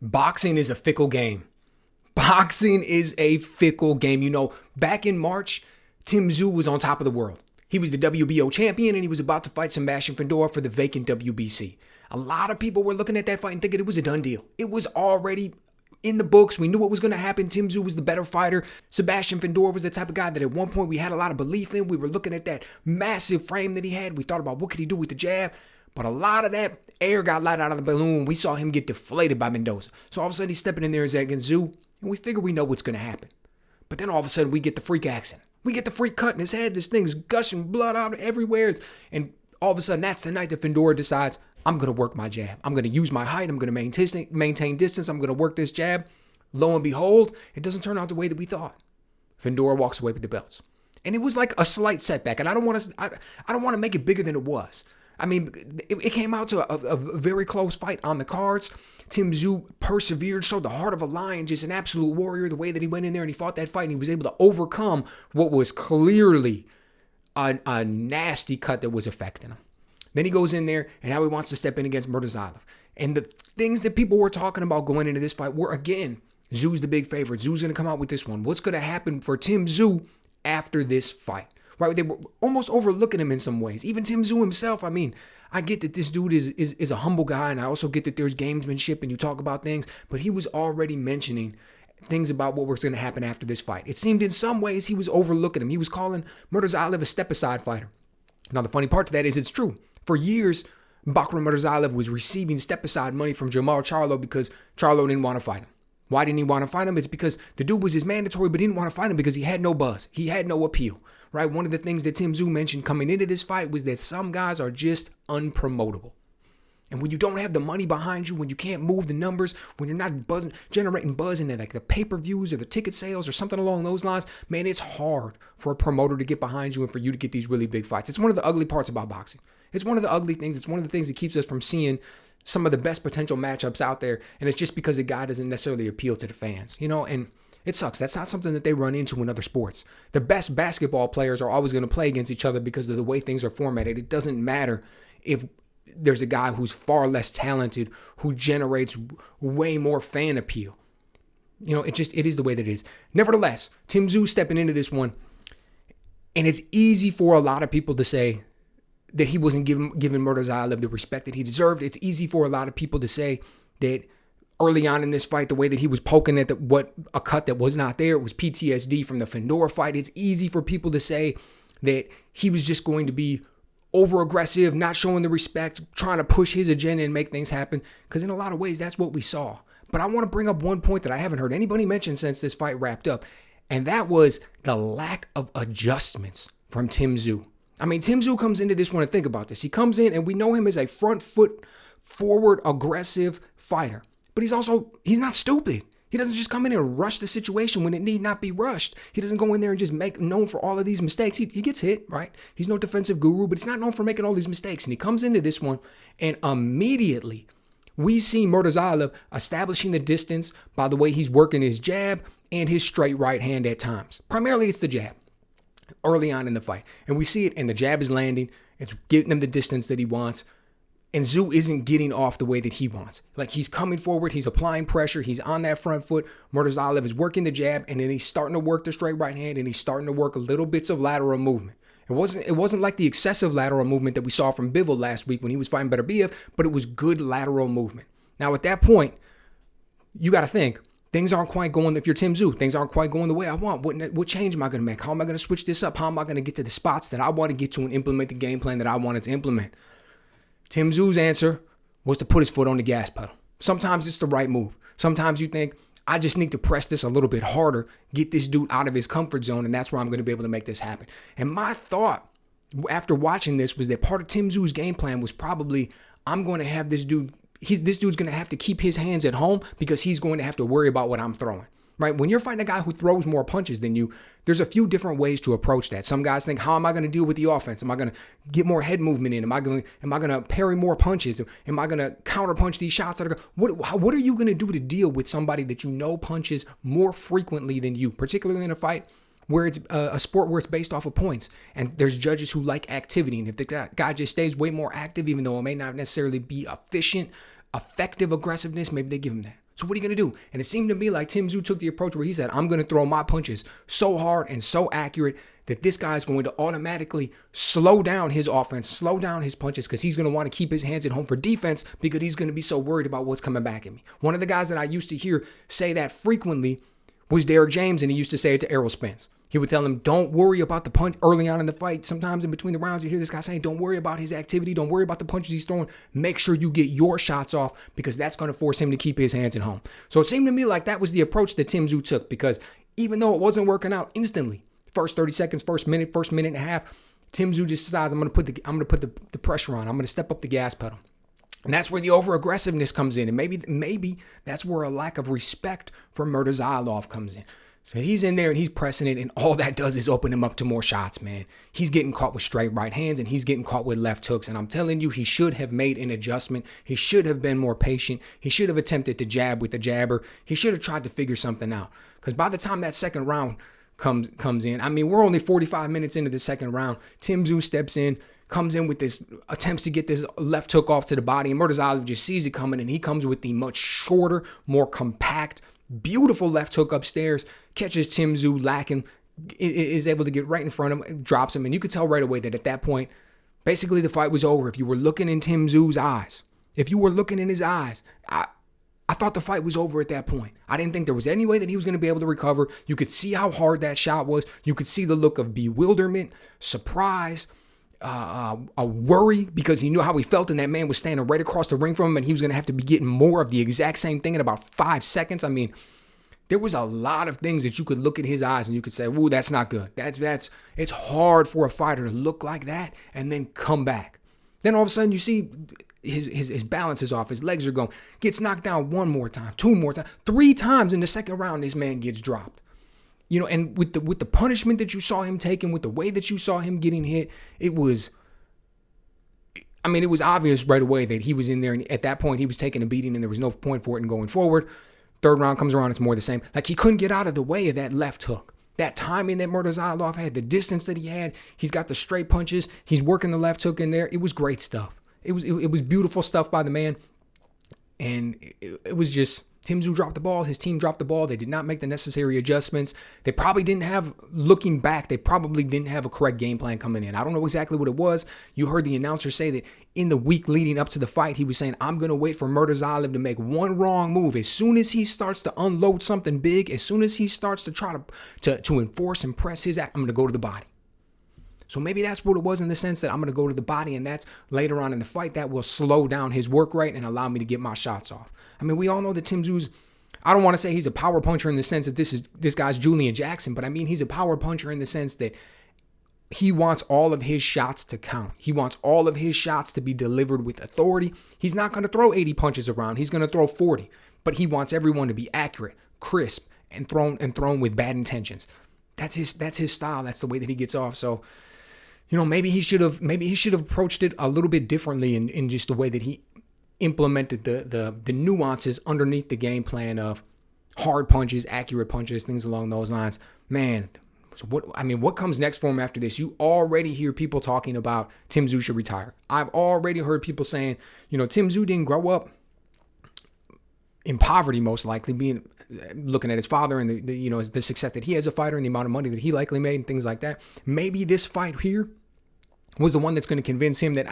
Boxing is a fickle game. Boxing is a fickle game. You know, back in March, Tim Tszyu was on top of the world. He was the WBO champion and he was about to fight Sebastian Fedor for the vacant WBC. A lot of people were looking at that fight and thinking it was a done deal. It was already in the books. We knew what was going to happen. Tim Tszyu was the better fighter. Sebastian Fedor was the type of guy that at one point we had a lot of belief in. We were looking at that massive frame that he had. We thought about what could he do with the jab. But a lot of that air got let out of the balloon. We saw him get deflated by Mendoza. So all of a sudden he's stepping in there against Tszyu, and we figure we know what's going to happen. But then all of a sudden we get the freak accident. We get the freak cut in his head. This thing's gushing blood out everywhere. And all of a sudden that's the night that Fedor decides, I'm going to work my jab. I'm going to use my height. I'm going to maintain distance. I'm going to work this jab. Lo and behold, it doesn't turn out the way that we thought. Fedor walks away with the belts. And it was like a slight setback. And I don't want to make it bigger than it was. I mean, it came out to a very close fight on the cards. Tim Tszyu persevered, showed the heart of a lion, just an absolute warrior, the way that he went in there and he fought that fight and he was able to overcome what was clearly a nasty cut that was affecting him. Then he goes in there and now he wants to step in against Murtazaliev. And the things that people were talking about going into this fight were, again, Tszyu's the big favorite. Tszyu's going to come out with this one. What's going to happen for Tim Tszyu after this fight? Right? They were almost overlooking him in some ways. Even Tim Tszyu himself, I mean, I get that this dude is a humble guy, and I also get that there's gamesmanship and you talk about things, but he was already mentioning things about what was going to happen after this fight. It seemed in some ways he was overlooking him. He was calling Murtazaliev a step-aside fighter. Now, the funny part to that is it's true. For years, Bakhram Murtazaliev was receiving step-aside money from Jamal Charlo because Charlo didn't want to fight him. Why didn't he want to fight him? It's because the dude was his mandatory, but didn't want to fight him because he had no buzz. He had no appeal, right? One of the things that Tim Tszyu mentioned coming into this fight was that some guys are just unpromotable. And when you don't have the money behind you, when you can't move the numbers, when you're not generating buzz in like the pay-per-views or the ticket sales or something along those lines, man, it's hard for a promoter to get behind you and for you to get these really big fights. It's one of the ugly parts about boxing. It's one of the ugly things. It's one of the things that keeps us from seeing some of the best potential matchups out there. And it's just because a guy doesn't necessarily appeal to the fans, you know, and it sucks. That's not something that they run into in other sports. The best basketball players are always going to play against each other because of the way things are formatted. It doesn't matter if there's a guy who's far less talented, who generates way more fan appeal. You know, it is the way that it is. Nevertheless, Tim Tszyu stepping into this one, and it's easy for a lot of people to say that he wasn't giving Murtazaliev the respect that he deserved. It's easy for a lot of people to say that early on in this fight, the way that he was poking at a cut that was not there, it was PTSD from the Fedor fight. It's easy for people to say that he was just going to be over-aggressive, not showing the respect, trying to push his agenda and make things happen, because in a lot of ways, that's what we saw. But I want to bring up one point that I haven't heard anybody mention since this fight wrapped up, and that was the lack of adjustments from Tim Tszyu. I mean, Tim Tszyu comes into this one, and think about this. He comes in, and we know him as a front foot, forward, aggressive fighter. But he's not stupid. He doesn't just come in and rush the situation when it need not be rushed. He doesn't go in there and just make known for all of these mistakes. He gets hit, right? He's no defensive guru, but he's not known for making all these mistakes. And he comes into this one, and immediately we see Murtazaliev establishing the distance by the way he's working his jab and his straight right hand at times. Primarily, it's the jab early on in the fight. And we see it, and the jab is landing. It's getting him the distance that he wants. And Tszyu isn't getting off the way that he wants. Like, he's coming forward, he's applying pressure, he's on that front foot. Murtazaliev is working the jab, and then he's starting to work the straight right hand, and he's starting to work little bits of lateral movement. It wasn't like the excessive lateral movement that we saw from Bivol last week when he was fighting Beterbiev, but it was good lateral movement. Now, at that point, you got to think, things aren't quite going, if you're Tim Tszyu, things aren't quite going the way I want. What change am I going to make? How am I going to switch this up? How am I going to get to the spots that I want to get to and implement the game plan that I wanted to implement? Tim Tszyu's answer was to put his foot on the gas pedal. Sometimes it's the right move. Sometimes you think, I just need to press this a little bit harder, get this dude out of his comfort zone, and that's where I'm going to be able to make this happen. And my thought after watching this was that part of Tim Tszyu's game plan was probably, I'm going to have this dude, this dude's going to have to keep his hands at home because he's going to have to worry about what I'm throwing. Right? When you're fighting a guy who throws more punches than you, there's a few different ways to approach that. Some guys think, how am I going to deal with the offense? Am I going to get more head movement in? Am I going to parry more punches? Am I going to counter punch these shots that are what are you going to do to deal with somebody that you know punches more frequently than you, particularly in a fight where it's a sport where it's based off of points, and there's judges who like activity, and if the guy just stays way more active, even though it may not necessarily be efficient, effective aggressiveness, maybe they give him that. So what are you going to do? And it seemed to me like Tim Tszyu took the approach where he said, I'm going to throw my punches so hard and so accurate that this guy's going to automatically slow down his offense, slow down his punches, because he's going to want to keep his hands at home for defense because he's going to be so worried about what's coming back at me. One of the guys that I used to hear say that frequently was Derrick James, and he used to say it to Errol Spence. He would tell him, don't worry about the punch early on in the fight. Sometimes in between the rounds, you hear this guy saying, don't worry about his activity. Don't worry about the punches he's throwing. Make sure you get your shots off because that's going to force him to keep his hands at home. So it seemed to me like that was the approach that Tim Tszyu took, because even though it wasn't working out instantly, first 30 seconds, first minute and a half, Tim Tszyu just decides I'm going to put the pressure on. I'm going to step up the gas pedal. And that's where the over-aggressiveness comes in. And maybe that's where a lack of respect for Murtazaliev comes in. So he's in there and he's pressing it, and all that does is open him up to more shots, man. He's getting caught with straight right hands, and he's getting caught with left hooks. And I'm telling you, he should have made an adjustment. He should have been more patient. He should have attempted to jab with the jabber. He should have tried to figure something out. Because by the time that second round comes in, I mean, we're only 45 minutes into the second round. Tim Tszyu steps in, comes in with this, attempts to get this left hook off to the body, and Murtazaliev just sees it coming, and he comes with the much shorter, more compact, beautiful left hook upstairs, catches Tim Tszyu lacking, is able to get right in front of him, drops him, and you could tell right away that at that point, basically the fight was over. If you were looking in Tim Tszyu's eyes, if you were looking in his eyes, I thought the fight was over at that point. I didn't think there was any way that he was going to be able to recover. You could see how hard that shot was. You could see the look of bewilderment, surprise, a worry, because he knew how he felt, and that man was standing right across the ring from him, and he was going to have to be getting more of the exact same thing in about 5 seconds. I mean, there was a lot of things that you could look at his eyes and you could say, "Ooh, that's not good." It's hard for a fighter to look like that and then come back. Then all of a sudden you see his balance is off, his legs are going, gets knocked down one more time, two more times, 3 times in the second round. This man gets dropped. You know, and with the punishment that you saw him taking, with the way that you saw him getting hit, it was obvious right away that he was in there, and at that point he was taking a beating and there was no point for it in going forward. Third round comes around, it's more the same. Like, he couldn't get out of the way of that left hook. That timing that Murtazaliev had, the distance that he had, he's got the straight punches, he's working the left hook in there. It was great stuff. It was beautiful stuff by the man. And it was just, Tim Tszyu dropped the ball, his team dropped the ball. They did not make the necessary adjustments. They probably didn't have, looking back, they probably didn't have a correct game plan coming in. I don't know exactly what it was. You heard the announcer say that in the week leading up to the fight, he was saying, I'm going to wait for Murtazaliev to make one wrong move. As soon as he starts to unload something big, as soon as he starts to try to enforce and press his act, I'm going to go to the body. So maybe that's what it was, in the sense that I'm going to go to the body, and that's later on in the fight that will slow down his work rate and allow me to get my shots off. I mean, we all know that Tim Tszyu, I don't want to say he's a power puncher in the sense that this guy's Julian Jackson, but I mean, he's a power puncher in the sense that he wants all of his shots to count. He wants all of his shots to be delivered with authority. He's not going to throw 80 punches around. He's going to throw 40, but he wants everyone to be accurate, crisp, and thrown with bad intentions. That's his style. That's the way that he gets off. So, you know, maybe he should have approached it a little bit differently in just the way that he implemented the nuances underneath the game plan of hard punches, accurate punches, things along those lines. Man, so what comes next for him after this? You already hear people talking about Tim Tszyu should retire. I've already heard people saying, you know, Tim Tszyu didn't grow up in poverty, most likely, looking at his father and the success that he has as a fighter and the amount of money that he likely made and things like that. Maybe this fight here was the one that's going to convince him that,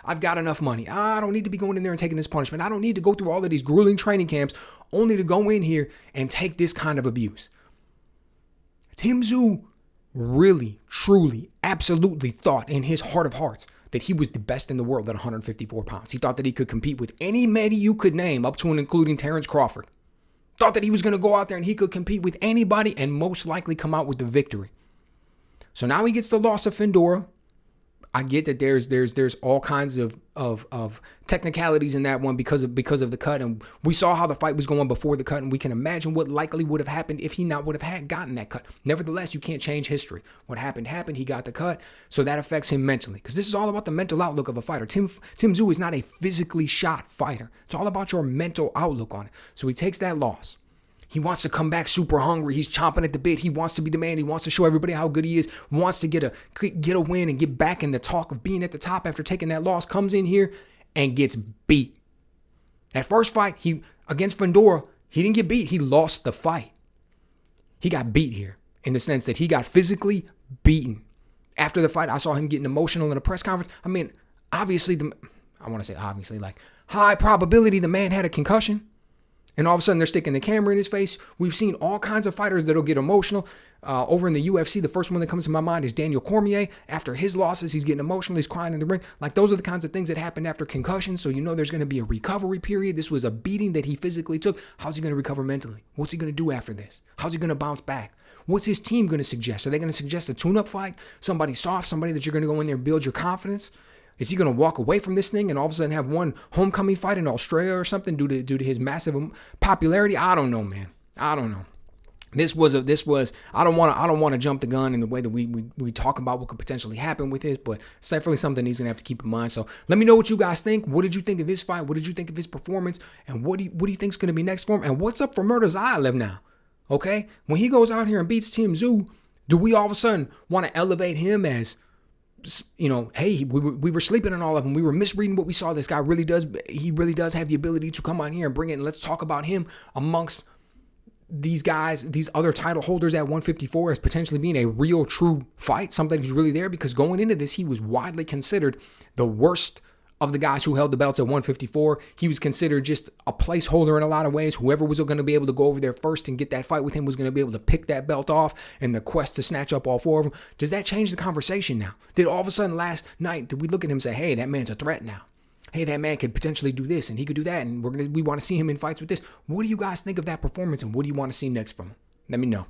I've got enough money. I don't need to be going in there and taking this punishment. I don't need to go through all of these grueling training camps only to go in here and take this kind of abuse. Tim Tszyu really, truly, absolutely thought in his heart of hearts that he was the best in the world at 154 pounds. He thought that he could compete with any man you could name, up to and including Terrence Crawford. Thought that he was going to go out there and he could compete with anybody and most likely come out with the victory. So now he gets the loss of Findora. I get that there's all kinds of technicalities in that one because of the cut, and we saw how the fight was going before the cut, and we can imagine what likely would have happened if he not would have gotten that cut. Nevertheless, you can't change history. What happened. He got the cut, so that affects him mentally, because this is all about the mental outlook of a fighter. Tim Tszyu is not a physically shot fighter. It's all about your mental outlook on it. So he takes that loss. He wants to come back super hungry. He's chomping at the bit. He wants to be the man. He wants to show everybody how good he is. Wants to get a win and get back in the talk of being at the top after taking that loss. Comes in here and gets beat. That first fight, he against Fundora, he didn't get beat. He lost the fight. He got beat here in the sense that he got physically beaten. After the fight, I saw him getting emotional in a press conference. I mean, obviously, like high probability the man had a concussion. And all of a sudden, they're sticking the camera in his face. We've seen all kinds of fighters that'll get emotional. Over in the UFC, the first one that comes to my mind is Daniel Cormier. After his losses, he's getting emotional. He's crying in the ring. Like, those are the kinds of things that happen after concussions. So you know there's going to be a recovery period. This was a beating that he physically took. How's he going to recover mentally? What's he going to do after this? How's he going to bounce back? What's his team going to suggest? Are they going to suggest a tune-up fight? Somebody soft, somebody that you're going to go in there and build your confidence? Is he going to walk away from this thing and all of a sudden have one homecoming fight in Australia or something due to his massive popularity? I don't know, man. I don't know. This was I don't want to jump the gun in the way that we talk about what could potentially happen with this, but it's definitely something he's gonna have to keep in mind. So let me know what you guys think. What did you think of this fight? What did you think of his performance? And what do you think is gonna be next for him? And what's up for Murtazaliev now? Okay, when he goes out here and beats Tim Tszyu, do we all of a sudden want to elevate him as, you know, hey, we were sleeping on all of them. We were misreading what we saw. This guy really does have the ability to come on here and bring it. And let's talk about him amongst these guys, these other title holders at 154 as potentially being a real true fight, something who's really there, because going into this, he was widely considered the worst of the guys who held the belts at 154. He was considered just a placeholder in a lot of ways. Whoever was going to be able to go over there first and get that fight with him was going to be able to pick that belt off in the quest to snatch up all four of them. Does that change the conversation now? Did all of a sudden last night, did we look at him and say, hey, that man's a threat now? Hey, that man could potentially do this and he could do that, and we want to see him in fights with this. What do you guys think of that performance, and what do you want to see next from him? Let me know.